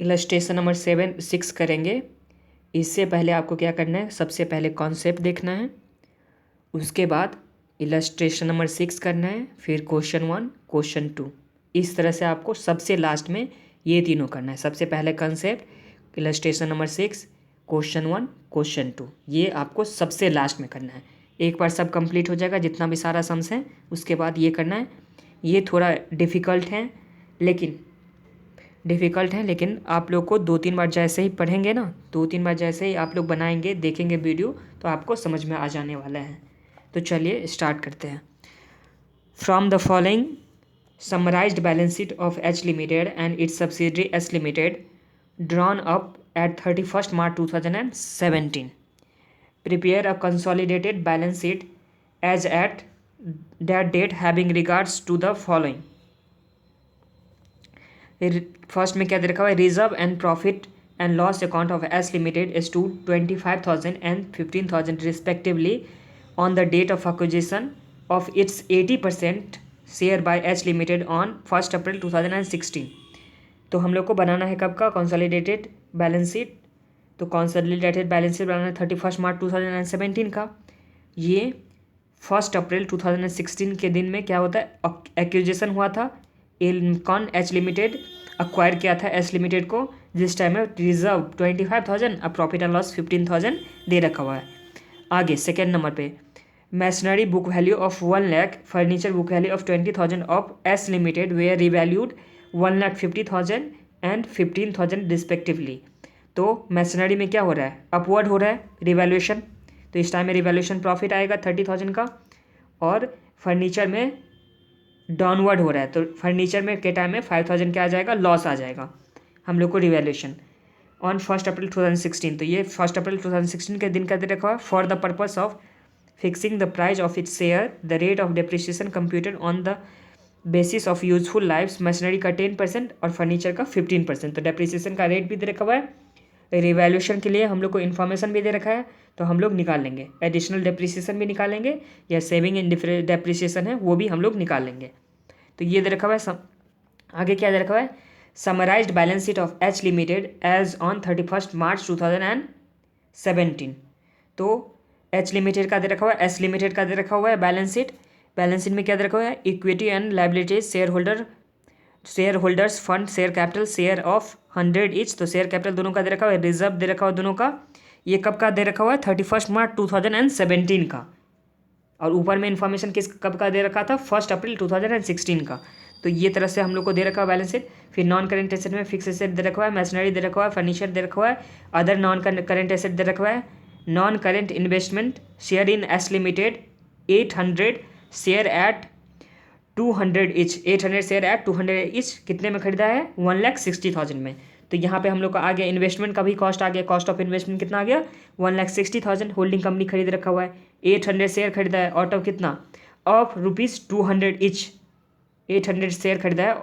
Illustration number 6 करेंगे। इससे पहले आपको क्या करना है, सबसे पहले कॉन्सेप्ट देखना है, उसके बाद इलस्ट्रेशन नंबर 6 करना है, फिर क्वेश्चन 1 क्वेश्चन 2। इस तरह से आपको सबसे लास्ट में ये तीनों करना है। सबसे पहले concept, illustration number 6, question 1 question 2, ये आपको सबसे लास्ट में करना है। एक बार सब कंप्लीट हो जाएगा जितना भी सारा सम्स है, उसके बाद ये करना है। ये थोड़ा डिफ़िकल्ट है लेकिन आप लोग को 2-3 बार जैसे ही पढ़ेंगे ना, 2-3 बार जैसे ही आप लोग बनाएंगे, देखेंगे वीडियो, तो आपको समझ में आ जाने वाला है। तो चलिए स्टार्ट करते हैं। From the following summarised balance sheet of H limited and it's subsidiary S limited drawn up at 31 March 2017, prepare a consolidated balance sheet as at that date having regards to the following। First में क्या दे रखा हुआ है, reserve and profit and loss account of S limited is to 25,000 and 15,000 respectively on the date of acquisition of its 80% share by H limited on 1 April 2016। तो हम लोग को बनाना है कब का कंसोलिडेटेड बैलेंस शीट। तो कंसोलिडेटेड बैलेंस शीट बनाना है 31 March 2017 का। ये 1 April 2016 के दिन में क्या होता है, एक्विजिशन हुआ था। कौन, एच लिमिटेड अक्वायर किया था एस लिमिटेड को, जिस टाइम में रिजर्व 25,000 और प्रॉफिट एंड लॉस 15,000 दे रखा हुआ है। आगे सेकेंड नंबर पे, machinery book value of 1 lakh, furniture book value of 20,000 of S limited were revalued 1,50,000 and 15,000 respectively. तो मैशनरी में क्या हो रहा है, अपवर्ड हो रहा है रिवैल्यूएशन, तो इस टाइम में रिवैल्यूएशन प्रॉफिट आएगा 30,000 का। और फर्नीचर में डाउनवर्ड हो रहा है, तो फर्नीचर में के टाइम में 5,000 क्या आ जाएगा, लॉस आ जाएगा हम लोग को रिवैल्यूएशन ऑन 1 April 2016। तो ये 1 April 2016 के दिन का दे रखा हुआ, for the purpose of fixing the price of its share the rate of depreciation computed on the basis of useful life, machinery का 10% और फर्नीचर का 15%। तो डेप्रिसिएशन का रेट भी दे रखा हुआ है, रिवैल्यूएशन के लिए हम लोग को इन्फॉर्मेशन भी दे रखा है, तो हम लोग निकाल लेंगे। एडिशनल डेप्रिसिएशन भी निकालेंगे, या सेविंग इन डेप्रिसिएशन है वो भी हम लोग निकाल लेंगे। तो ये दे रखा हुआ है। आगे क्या दे रखा हुआ है, summarised balance sheet of H limited as on 31 March 2017। तो एच लिमिटेड का दे रखा हुआ है, एस लिमिटेड का दे रखा हुआ है बैलेंस शीट। बैलेंस शीट में क्या दे रखा हुआ है, equity and liabilities, share holders fund, share capital, share of 100 each. तो शेयर कैपिटल दोनों का दे रखा हुआ है, रिजर्व दे रखा हुआ है दोनों का। ये कब का दे रखा हुआ है, 31 March 2017 का। और ऊपर में इन्फॉर्मेशन किस कब का दे रखा था, 1 April 2016 का। तो ये तरह से हम लोग को दे रखा है बैलेंस शीट। फिर नॉन करेंट एसेट में फिक्स एसेट दे रखा हुआ है, मशीनरी दे रखा हुआ है, फर्नीचर दे रखा हुआ है, अदर नॉन करेंट एसेट दे रखा हुआ है। Non current investment, share in S limited 800 share eight 200 each, 800 share eight 200 each. कितने में खरीदा है, 1,60,000 में। तो यहाँ पे हम लोग का आ गया इन्वेस्टमेंट का भी कॉस्ट आ गया। कॉस्ट ऑफ इन्वेस्टमेंट कितना आ गया, 1,60,000। होल्डिंग कंपनी खरीद रखा हुआ है, 800 शेयर खरीदा है, आउट ऑफ कितना, ऑफ ₹200 ईच। 800 शेयर खरीदा है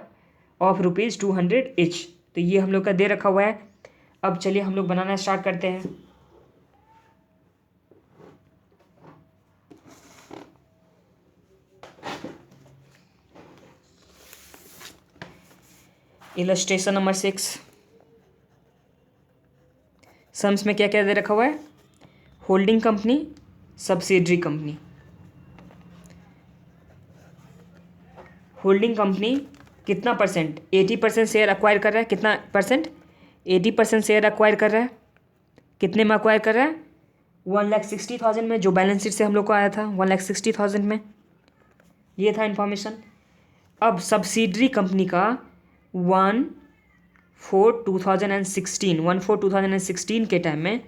ऑफ ₹200 ईच। तो ये हम लोग का दे रखा हुआ है। अब चलिए हम लोग बनाना स्टार्ट करते हैं। इलस्ट्रेशन नंबर 6, सम्स में क्या क्या दे रखा हुआ है, holding company, subsidiary company. Holding company कितना परसेंट, 80% शेयर अक्वायर कर रहा है। कितना परसेंट, 80% शेयर अक्वायर कर रहा है। कितने में अक्वायर कर रहा है, 1,60,000 में, जो बैलेंस शीट से हम लोग को आया था 1,60,000 में। ये था इन्फॉर्मेशन। अब सब्सिडरी कंपनी का 1/4/2016 के टाइम में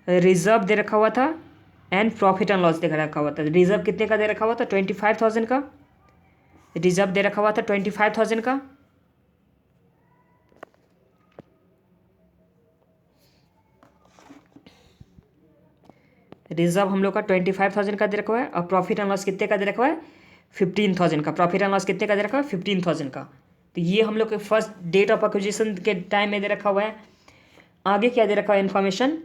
रिजर्व दे रखा हुआ था एंड प्रॉफिट एंड लॉस दे रखा हुआ था। रिजर्व कितने का दे रखा हुआ था, 25,000 का। रिजर्व दे रखा हुआ था 25,000 का। रिजर्व हम लोग का 25,000 का दे रखा हुआ है, और प्रॉफिट एंड लॉस कितने का दे रखा हुआ है, 15,000 का। प्रॉफिट एंड लॉस कितने का दे रखा हुआ है, 15,000 का। तो ये हम लोग के फर्स्ट डेट ऑफ एक्विजिशन के टाइम में दे रखा हुआ है। आगे क्या दे रखा है इन्फॉर्मेशन,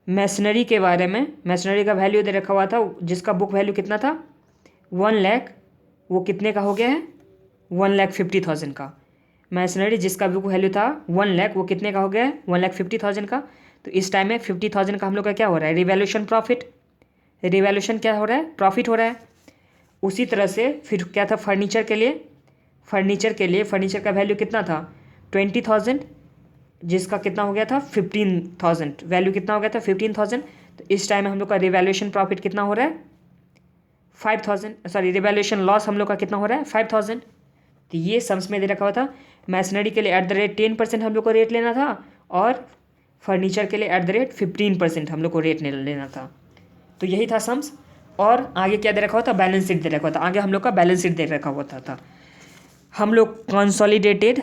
मैशनरी के बारे में। मैशनरी का वैल्यू दे रखा हुआ था, जिसका बुक वैल्यू कितना था, 1 लाख। वो कितने का हो गया है, 1,50,000 का। मैसनरी जिसका भी वैल्यू था 1,00,000 वो कितने का हो गया है 1,50,000 का। तो इस टाइम में 50,000 का हम लोग का क्या हो रहा है रिवैल्यूएशन प्रॉफिट, रिवैल्यूएशन क्या हो रहा है प्रॉफिट हो रहा है। उसी तरह से फिर क्या था फर्नीचर के लिए, फर्नीचर का वैल्यू कितना था 20,000 जिसका कितना हो गया था 15,000, वैल्यू कितना हो गया था 15,000। तो इस टाइम में हम लोग का रिवैल्यूएशन प्रॉफिट कितना हो रहा है 5,000, सॉरी रिवैल्यूएशन लॉस हम लोग का कितना हो रहा है 5,000। तो ये सम्स में दे रखा हुआ था। मैसनरी के लिए एट द रेट 10% हम लोग को रेट लेना था और फर्नीचर के लिए एट द रेट 15% हम लोग को रेट लेना था। तो यही था सम्स। और आगे क्या दे रखा हुआ था बैलेंस शीट दे रखा हुआ था, आगे हम लोग का बैलेंस शीट दे रखा हुआ था। हम लोग कंसोलिडेटेड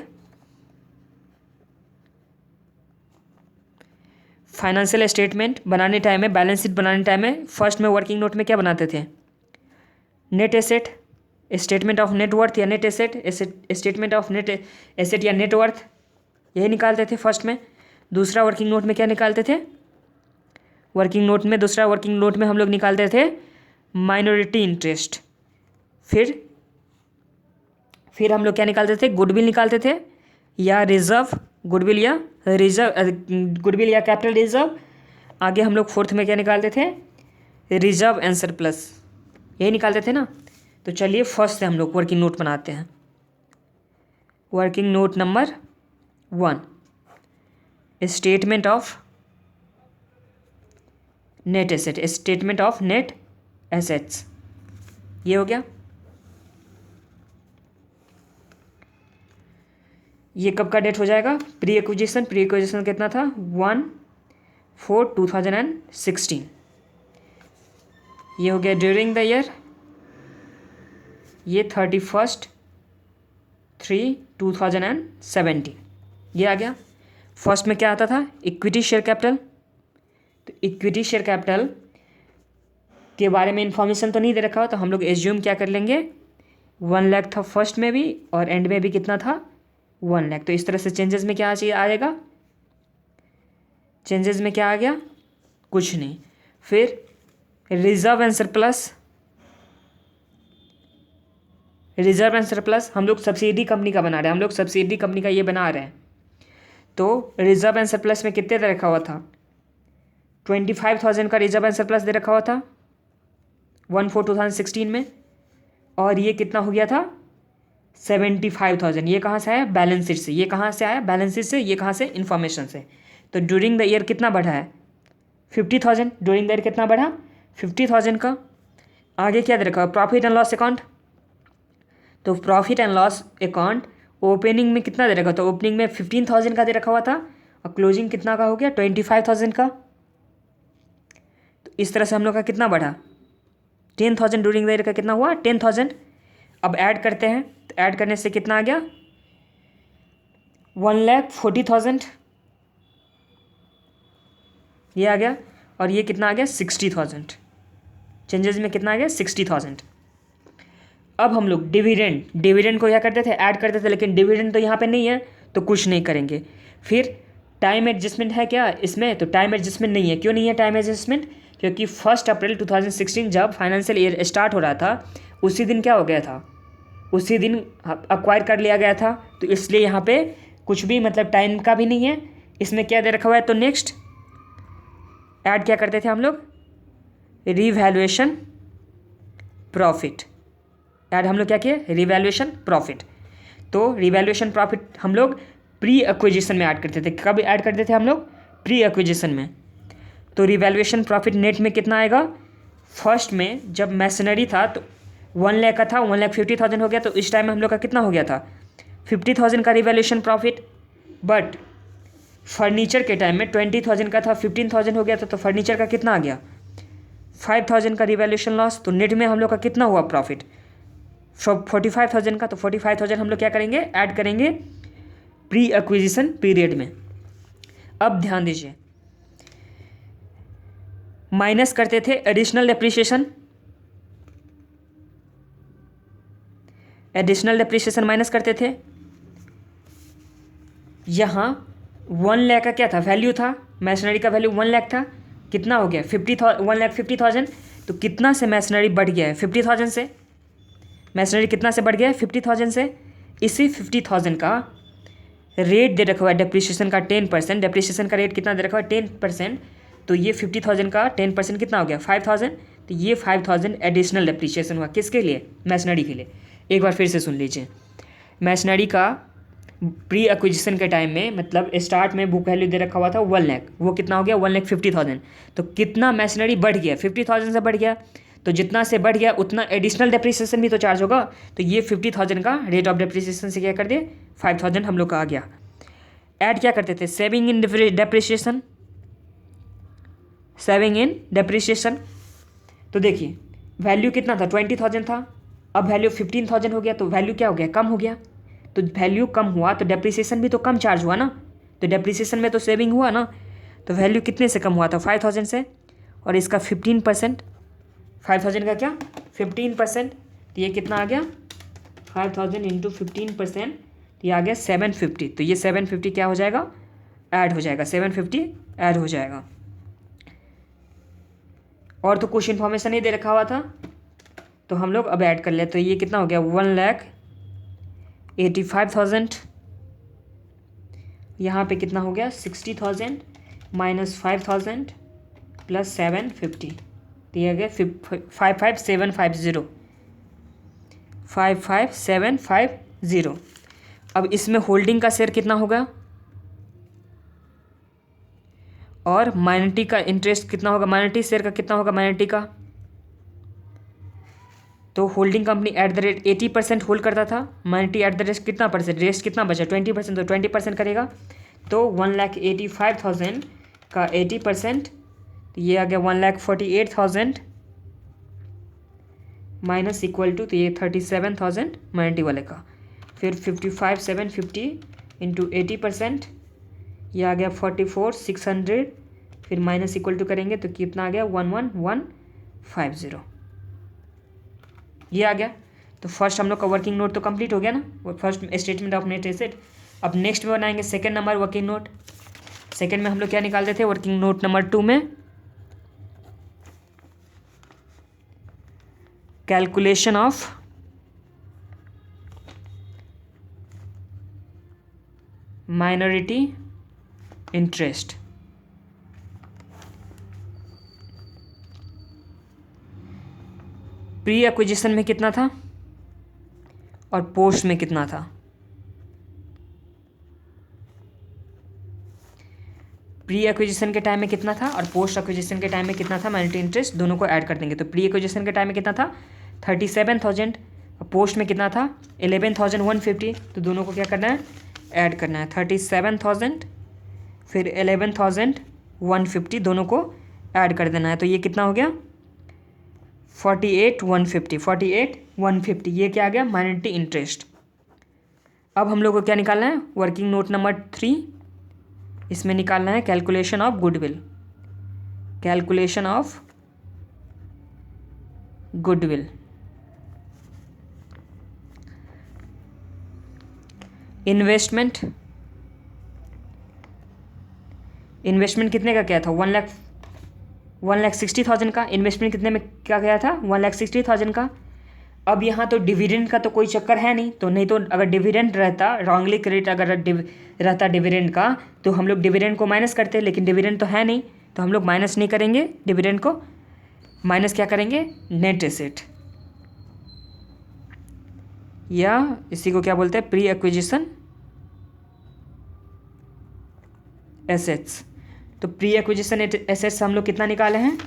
फाइनेंशियल स्टेटमेंट बनाने टाइम में, बैलेंस शीट बनाने टाइम में फर्स्ट में वर्किंग नोट में क्या बनाते थे net asset, statement of net worth या net asset, statement of net asset या नेटवर्थ, यही निकालते थे फर्स्ट में। दूसरा वर्किंग नोट में क्या निकालते थे दूसरा वर्किंग नोट में हम लोग निकालते थे माइनॉरिटी इंटरेस्ट। फिर हम लोग क्या निकालते थे गुडविल निकालते थे या रिजर्व, गुडविल या कैपिटल रिजर्व। आगे हम लोग फोर्थ में क्या निकालते थे रिजर्व एंड सरप्लस, यही निकालते थे ना। तो चलिए फर्स्ट से हम लोग वर्किंग नोट बनाते हैं। Working note number 1 statement of net asset, statement of net assets, ये हो गया। ये कब का डेट हो जाएगा प्री एक्विजिशन कितना था 1/4/2016। ये हो गया ड्यूरिंग द ईयर, ये 31/3/2017 ये आ गया। फर्स्ट में क्या आता था इक्विटी शेयर कैपिटल। तो इक्विटी शेयर कैपिटल के बारे में इंफॉर्मेशन तो नहीं दे रखा हो, तो हम लोग एज्यूम क्या कर लेंगे 1,00,000 था फर्स्ट में भी और एंड में भी कितना था 1,00,000। तो इस तरह से चेंजेस में क्या आएगा, चेंजेस में क्या आ गया कुछ नहीं। फिर रिजर्व एंड सरप्लस हम लोग सब्सिडी कंपनी का बना रहे हैं, ये बना रहे हैं। तो रिजर्व एंड सरप्लस में कितने दे रखा हुआ था 25,000 का रिजर्व एंड सरप्लस दे रखा हुआ था 1/4/2016 में। और ये कितना हो गया था 75,000। ये कहाँ से आया बैलेंस शीट से, ये कहाँ से इंफॉर्मेशन से। तो ड्यूरिंग द ईयर कितना बढ़ा है 50,000, ड्यूरिंग द ईयर कितना बढ़ा 50,000 का। आगे क्या दे रखा है प्रॉफिट एंड लॉस अकाउंट। तो profit and loss account opening में कितना दे रखा था, ओपनिंग में 15,000 का दे रखा हुआ था और क्लोजिंग कितना का हो गया 25,000 का। तो इस तरह से हम लोग का कितना बढ़ा 10,000, ड्यूरिंग द ईयर का कितना हुआ 10,000। अब ऐड करते हैं, तो ऐड करने से कितना आ गया 1,40,000 ये आ गया। और ये कितना आ गया 60,000, चेंजेस में कितना आ गया 60,000। अब हम लोग डिविडेंड को क्या करते थे ऐड करते थे, लेकिन डिविडेंड तो यहाँ पे नहीं है तो कुछ नहीं करेंगे। फिर टाइम एडजस्टमेंट है क्या इसमें, तो टाइम एडजस्टमेंट नहीं है। क्यों नहीं है टाइम एडजस्टमेंट, क्योंकि 1 अप्रैल 2016 जब फाइनेंशियल ईयर स्टार्ट हो रहा था उसी दिन क्या हो गया था, उसी दिन अक्वायर कर लिया गया था। तो इसलिए यहाँ पे कुछ भी मतलब टाइम का भी नहीं है। इसमें क्या दे रखा हुआ है, तो नेक्स्ट ऐड क्या करते थे हम लोग रिवैल्यूएशन प्रॉफिट, ऐड हम लोग क्या किए रिवैल्यूएशन प्रॉफिट। तो रिवैल्यूएशन प्रॉफिट हम लोग प्री एक्विजिशन में ऐड करते थे। कब ऐड करते थे हम लोग प्री एक्विजिशन में। तो रिवैल्यूएशन प्रॉफिट नेट में कितना आएगा, फर्स्ट में जब मैसनरी था तो 1,00,000 का था 1,50,000 हो गया। तो इस टाइम में हम लोग का कितना हो गया था 50,000 का रिवैल्यूएशन प्रॉफिट। बट फर्नीचर के टाइम में 20,000 का था 15,000 हो गया था। तो फर्नीचर का कितना आ गया 5,000 का रिवैल्यूएशन लॉस। तो नेट में हम लोग का कितना हुआ प्रॉफिट 45,000 का। तो 45,000 हम लोग क्या करेंगे ऐड करेंगे प्री एक्विजिशन पीरियड में। अब ध्यान दीजिए माइनस करते थे एडिशनल डेप्रिसिएशन माइनस करते थे। यहाँ 1,00,000 का क्या था वैल्यू था, मैसनरी का वैल्यू 1,00,000 था, कितना हो गया 1,50,000। तो कितना से मैसनरी बढ़ गया है 50,000 से, मैसनरी कितना से बढ़ गया है 50,000 से। इसी 50,000 का रेट दे रखा हुआ है डेप्रिसिएशन का 10%, डेप्रिसिएशन का रेट कितना दे रखा हुआ है 10%, तो ये 50,000 का 10% कितना हो गया 5,000, तो ये 5,000 एडिशनल डेप्रिसिएशन हुआ किसके लिए, मैसनरी के लिए। एक बार फिर से सुन लीजिए, मैसनरी का प्री एक्विजिशन के टाइम में मतलब स्टार्ट में बुक वैल्यू दे रखा हुआ था 1 लाख, वो कितना हो गया 1,50,000, तो कितना मैसनरी बढ़ गया 50,000 से बढ़ गया, तो जितना से बढ़ गया उतना एडिशनल डेप्रिसिएशन भी तो चार्ज होगा, तो ये 50,000 का रेट ऑफ डेप्रिसिएशन से क्या कर दिए 5,000 हम लोग का आ गया। ऐड क्या करते थे, saving in depreciation, saving in depreciation. तो देखिए वैल्यू कितना था 20,000 था, अब वैल्यू 15,000 हो गया, तो वैल्यू क्या हो गया कम हो गया, तो वैल्यू कम हुआ तो डेप्रिसिएशन भी तो कम चार्ज हुआ ना, तो डेप्रिसिएशन में तो सेविंग हुआ ना, तो वैल्यू कितने से कम हुआ था 5,000 से, और इसका 15%, 5,000 का क्या 15%, तो ये कितना आ गया 5,000 इंटू 15%, तो ये आ गया 750, तो ये 750 क्या हो जाएगा ऐड हो जाएगा, 750 ऐड हो जाएगा। और तो कुछ इन्फॉर्मेशन नहीं दे रखा हुआ था, तो हम लोग अब ऐड कर ले, तो ये कितना हो गया 1,85,000, यहाँ पे कितना हो गया 60,000 माइनस 5,000 प्लस 750, तो ये आ गया 55,750, 55,750। अब इसमें होल्डिंग का शेयर कितना होगा और माइनॉरिटी का इंटरेस्ट कितना होगा, माइनॉरिटी शेयर का कितना होगा माइनॉरिटी का, तो holding company at the rate 80% hold करता था, माइनॉरिटी एट द रेट कितना परसेंट, रेस्ट कितना बचा 20%, तो 20% करेगा, तो 1,85,000 का 80%, तो ये आ गया 1,48,000 माइनस इक्वल टू, तो ये 37,000 माइनॉरिटी वाले का, फिर 55,750 इंटू 80%, ये आ गया 44,600, फिर माइनस इक्वल टू करेंगे तो कितना आ गया 11,150, ये आ गया। तो फर्स्ट हम लोग का वर्किंग नोट तो कंप्लीट हो गया ना, वो first statement of net asset. अब नेक्स्ट में बनाएंगे second number working note. Second में हम लोग क्या निकालते थे वर्किंग नोट नंबर 2 में calculation of minority interest. Pre acquisition में कितना था और पोस्ट में कितना था। प्री एक्विजिशन के टाइम में कितना था और पोस्ट एक्विजिशन के टाइम में कितना था, माइनॉरिटी इंटरेस्ट दोनों को ऐड कर देंगे। तो प्री एक्विजिशन के टाइम में कितना था 37,000 और पोस्ट में कितना था 11,150, तो दोनों को क्या करना है ऐड करना है। 37,000 फिर 11,150 दोनों को ऐड कर देना है, तो ये कितना हो गया 48,150, 48,150, ये क्या आ गया माइनॉरिटी इंटरेस्ट। अब हम लोग को क्या निकालना है वर्किंग नोट नंबर 3, इसमें निकालना है calculation of goodwill. Calculation of goodwill, investment, investment कितने का क्या था 1,60,000 का, इन्वेस्टमेंट कितने में क्या गया था 1,60,000 का। अब यहाँ तो डिविडेंड का तो कोई चक्कर है नहीं, तो नहीं तो अगर डिविडेंड रहता रॉन्गली क्रेडिट अगर रहता डिविडेंड का तो हम लोग डिविडेंड को माइनस करते, लेकिन डिविडेंड तो है नहीं तो हम लोग माइनस नहीं करेंगे डिविडेंड को, माइनस क्या करेंगे नेट एसेट, या इसी को क्या बोलते हैं प्री एक्विजिशन एसेट्स। तो प्री एक्विजिशन एसेट्स हम लोग कितना निकाले हैं,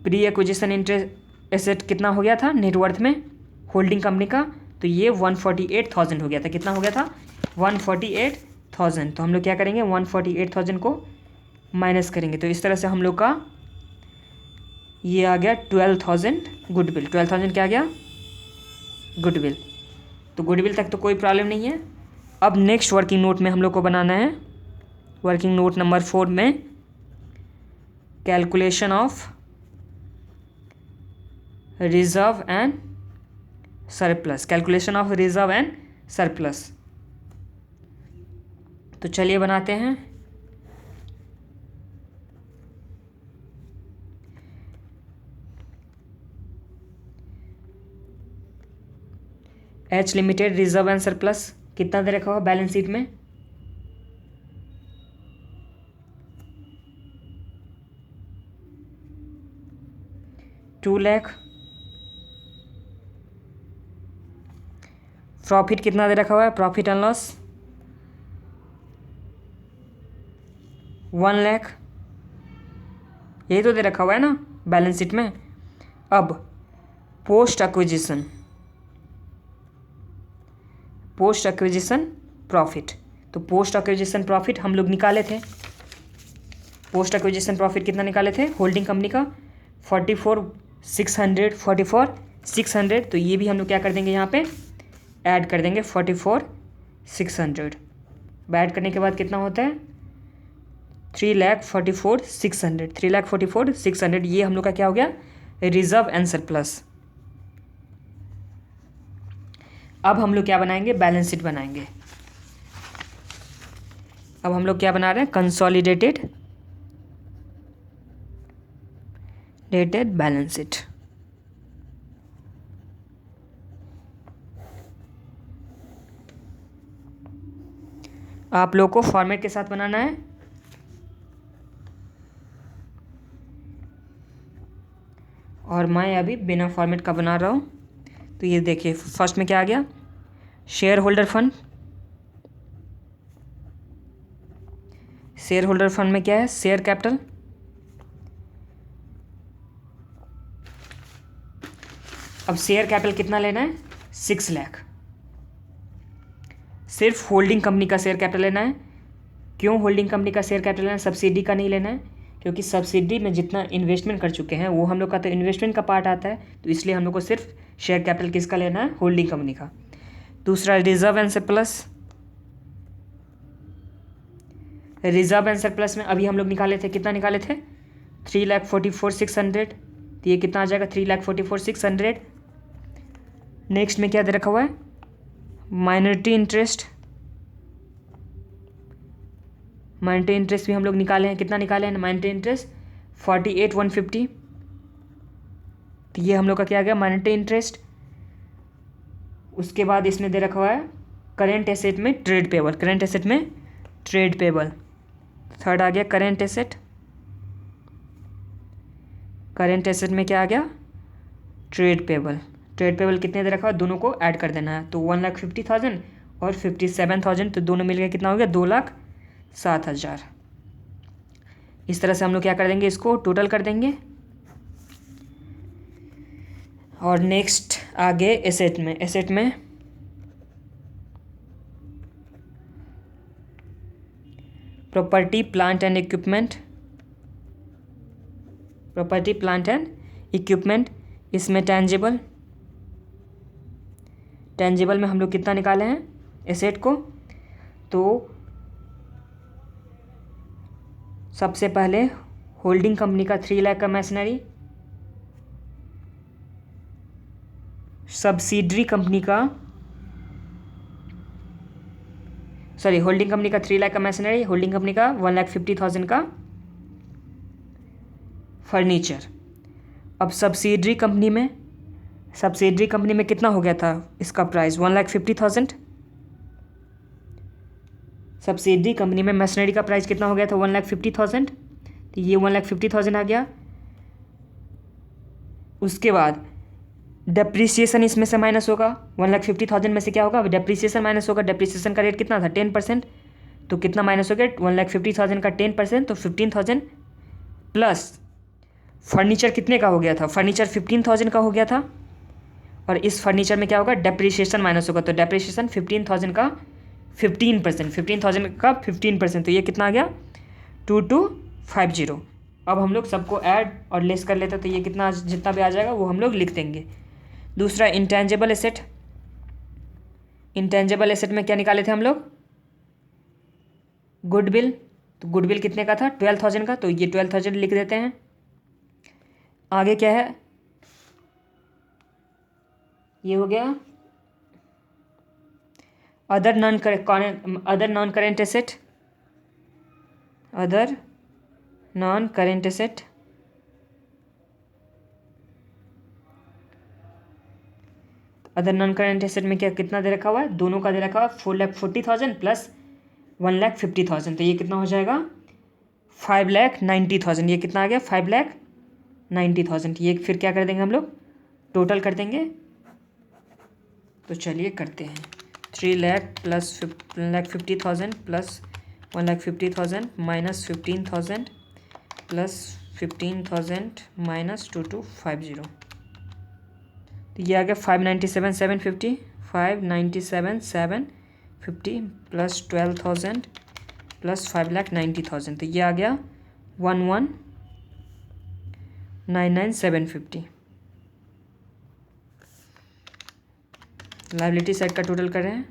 प्री एक्विजिशन इंटरेस्ट एसेट कितना हो गया था नेटवर्थ में होल्डिंग कंपनी का, तो ये 148,000 हो गया था। कितना हो गया था 148,000, तो हम लोग क्या करेंगे 148,000 को माइनस करेंगे, तो इस तरह से हम लोग का ये आ गया 12,000 गुडविल। 12,000 क्या आ गया गुडविल, तो गुडविल तक तो कोई प्रॉब्लम नहीं है। अब नेक्स्ट वर्किंग नोट में हम लोग को बनाना है वर्किंग नोट नंबर 4 में calculation of reserve and surplus, calculation of reserve and surplus. तो चलिए बनाते हैं। H limited reserve and surplus कितना दे रखा हुआ बैलेंस शीट में? 2 लाख। प्रॉफिट कितना दे रखा हुआ है? प्रॉफिट एंड लॉस 1 लाख, यही तो दे रखा हुआ है ना बैलेंस शीट में। अब पोस्ट एक्विजिशन प्रॉफिट, तो पोस्ट एक्विजिशन प्रॉफिट हम लोग निकाले थे। पोस्ट एक्विजिशन प्रॉफिट कितना निकाले थे होल्डिंग कंपनी का? 44,600, तो ये भी हम लोग क्या कर देंगे यहाँ पे ऐड कर देंगे 44,600। ऐड करने के बाद कितना होता है? 3,44,600। ये हम लोग का क्या हो गया? Reserve and surplus. अब हम लोग क्या बनाएंगे? बैलेंस शीट बनाएंगे। अब हम लोग क्या बना रहे हैं? Consolidated balance sheet. आप लोग को फॉर्मेट के साथ बनाना है। और मैं अभी बिना फॉर्मेट का बना रहा हूँ। तो ये देखिए फर्स्ट में क्या आ गया? Share holder fund. Share holder fund में क्या है? Share capital. अब शेयर कैपिटल कितना लेना है? 6 लाख। सिर्फ होल्डिंग कंपनी का शेयर कैपिटल लेना है। क्यों होल्डिंग कंपनी का शेयर कैपिटल लेना है? सब्सिडी का नहीं लेना है, क्योंकि सब्सिडी में जितना इन्वेस्टमेंट कर चुके हैं वो हम लोग का तो इन्वेस्टमेंट का पार्ट आता है, तो इसलिए हम लोग को सिर्फ शेयर कैपिटल किसका लेना है? होल्डिंग कंपनी का। दूसरा reserve and surplus. Reserve and surplus में अभी हम लोग निकाले थे, कितना निकाले थे? 3,44,600। तो ये कितना आ जाएगा? 3,44,600। नेक्स्ट में क्या दे रखा हुआ है? Minority interest. माइनॉरिटी इंटरेस्ट भी हम लोग निकाले हैं। कितना निकाले हैं माइनॉरिटी इंटरेस्ट? 48,150। तो ये हम लोग का क्या आ गया? Minority interest. उसके बाद इसमें दे रखा हुआ है करेंट एसेट में ट्रेड पेबल। करेंट एसेट में ट्रेड पेबल। थर्ड आ गया करेंट एसेट। करेंट एसेट में क्या आ गया? Trade payable. ट्रेड पेबल कितने दे रखा है? दोनों को ऐड कर देना है। तो 1,50,000 और 57,000, तो दोनों मिलकर कितना हो गया? 2,07,000। इस तरह से हम लोग क्या कर देंगे? इसको टोटल कर देंगे। और नेक्स्ट आगे एसेट में। एसेट में property plant and equipment. Property plant and equipment, इसमें टेंजिबल। टेंजिबल में हम लोग कितना निकाले हैं एसेट को? तो सबसे पहले होल्डिंग कंपनी का 3 लाख का मशीनरी। सब्सिडरी कंपनी का होल्डिंग कंपनी का 3 लाख का मशीनरी। होल्डिंग कंपनी का 1,50,000 का फर्नीचर। अब सब्सिडरी कंपनी में कितना हो गया था इसका प्राइस? 1,50,000। सब्सिडरी कंपनी में मशीनरी का प्राइस कितना हो गया था? 1,50,000। तो ये 1,50,000 आ गया। उसके बाद डेप्रिसिएशन इसमें से माइनस होगा। 1,50,000 में से क्या होगा? डेप्रिसिएशन माइनस होगा। डेप्रिसिएशन का रेट कितना था? 10%। तो कितना माइनस हो गया? 1,50,000 का 10%, तो 15,000 प्लस फर्नीचर कितने का हो गया था? फर्नीचर 15,000 का हो गया था। और इस फर्नीचर में क्या होगा? डेप्रिसिएशन माइनस होगा। तो डेप्रिसिएशन 15,000 का 15%, 15,000 का 15%, तो ये कितना आ गया? 2,250। अब हम लोग सबको ऐड और लेस कर लेते हैं, तो ये कितना जितना भी आ जाएगा वो हम लोग लिख देंगे। दूसरा इंटेंजिबल एसेट। इंटेंजिबल एसेट में क्या निकाले थे हम लोग? गुडविल। तो गुडविल कितने का था? 12,000 का, तो ये 12,000 लिख देते हैं। आगे क्या है? ये हो गया other non current asset. Other non current asset, other non current asset में क्या कितना दे रखा हुआ है, दोनों का दे रखा हुआ है 4,40,000 प्लस 1,50,000, तो ये कितना हो जाएगा 5,90,000। ये कितना आ गया 5,90,000। ये फिर क्या कर देंगे हम लोग, टोटल कर देंगे। तो चलिए करते हैं 3 lakh plus 1,50,000 plus 1,50,000 minus 15,000 plus 15,000 minus 2250। तो ये आ गया 597,750, 597,750 प्लस 12,000 प्लस 5,90,000, तो ये आ गया 11,99,750। लायबिलिटी साइड का टोटल कर रहे हैं।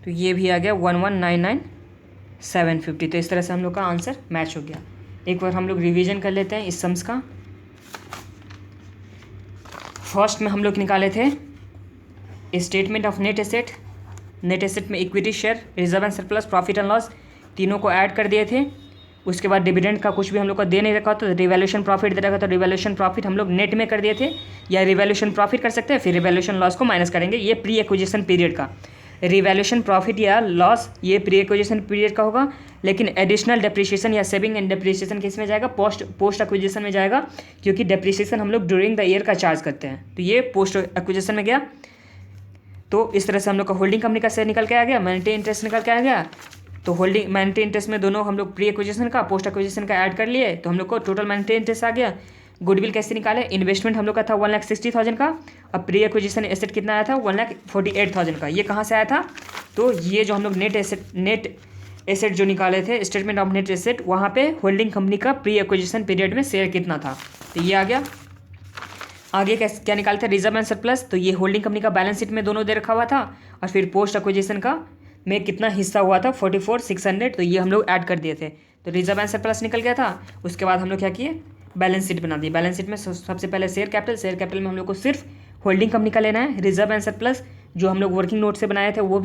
तो ये भी आ गया 11,99,750। तो इस तरह से हम लोग का आंसर मैच हो गया। एक बार हम लोग रिवीजन कर लेते हैं इस सम्स का। फर्स्ट में हम लोग निकाले थे statement of net asset. Net asset में equity share, reserve and surplus, profit and loss तीनों को ऐड कर दिए थे। उसके बाद डिविडेंड का कुछ भी हम लोग का दे नहीं रखा, तो रिवैल्यूएशन प्रॉफिट दे रखा, तो रिवैल्यूएशन प्रॉफिट हम लोग नेट में कर दिए थे, या रिवैल्यूएशन प्रॉफिट कर सकते हैं, फिर रिवैल्यूएशन लॉस को माइनस करेंगे। ये प्री एक्विजिशन पीरियड का रिवैल्यूएशन प्रॉफिट या लॉस ये प्री एक्विजिशन पीरियड का होगा, लेकिन एडिशनल डेप्रिसिएशन या सेविंग एंड डेप्रिसिएशन किस में जाएगा, पोस्ट एक्विजिशन में जाएगा, क्योंकि डेप्रिसिएशन हम लोग ड्यूरिंग द ईयर का चार्ज करते हैं। तो ये पोस्ट एक्विजिशन में गया। तो इस तरह से हम लोग का होल्डिंग कंपनी का शेयर निकल के आ गया, माइनॉरिटी इंटरेस्ट निकल के आ गया। तो होल्डिंग माइनॉरिटी इंटरेस्ट में दोनों हम लोग प्री एक्विजिशन का पोस्ट एक्विजिशन का ऐड कर लिए, तो हम लोग को टोटल माइनॉरिटी इंटरेस्ट आ गया। गुडविल कैसे निकाले, इन्वेस्टमेंट हम लोग का था 1,60,000 का, अब प्री एक्विजिशन एसेट कितना आया था 1,48,000 का। ये कहाँ से आया था, तो ये जो हम लोग नेट एसेट जो निकाले थे स्टेटमेंट ऑफ नेट एसेट, वहाँ पे होल्डिंग कंपनी का प्री एक्विजिशन पीरियड में शेयर कितना था, तो ये आ गया। आगे क्या निकाले थे, रिजर्व एंड सरप्लस, तो ये होल्डिंग कंपनी का बैलेंस शीट में दोनों दे रखा हुआ था, और फिर पोस्ट एक्विजिशन का में कितना हिस्सा हुआ था 44,600, तो ये हम लोग ऐड कर दिए थे। तो रिजर्व एंड सरप्लस निकल गया था। उसके बाद हम लोग क्या किए, बैलेंस शीट बना दी। बैलेंस शीट में सबसे पहले शेयर कैपिटल में हम लोग को सिर्फ होल्डिंग कंपनी का लेना है। रिजर्व एंड सरप्लस जो हम लोग वर्किंग नोट से बनाए थे वो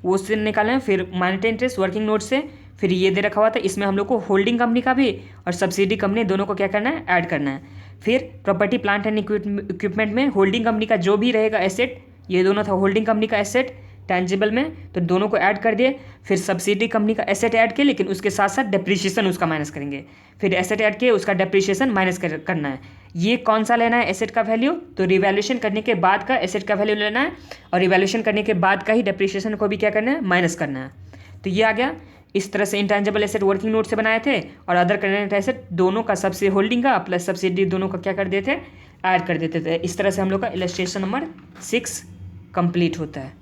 उससे निकाले हैं। फिर माइनॉरिटी इंटरेस्ट वर्किंग नोट से, फिर ये दे रखा हुआ था, इसमें हम लोग को होल्डिंग कंपनी का भी और सब्सिडी कंपनी दोनों को क्या करना है, ऐड करना है। फिर प्रॉपर्टी प्लांट एंड इक्विपमेंट में होल्डिंग कंपनी का जो भी रहेगा एसेट, ये दोनों था होल्डिंग कंपनी का एसेट टेंजिबल में, तो दोनों को ऐड कर दिए। फिर सब्सिडी कंपनी का एसेट ऐड किए, लेकिन उसके साथ साथ डेप्रिसिएशन उसका माइनस करेंगे। फिर एसेट ऐड किए, उसका डेप्रिसिएशन माइनस करना है। ये कौन सा लेना है एसेट का वैल्यू, तो रिवैल्यूएशन करने के बाद का एसेट का वैल्यू लेना है, और रिवैल्यूएशन करने के बाद का ही डेप्रिसिएशन को भी क्या करना है, माइनस करना है। तो ये आ गया। इस तरह से इंटेंजिबल एसेट वर्किंग नोट से बनाए थे, और अदर करेंट एसेट दोनों का सबसे होल्डिंग का प्लस सब्सिडी दोनों का क्या कर देते, ऐड कर देते थे। इस तरह से हम लोग का इलस्ट्रेशन नंबर 6 कंप्लीट होता है।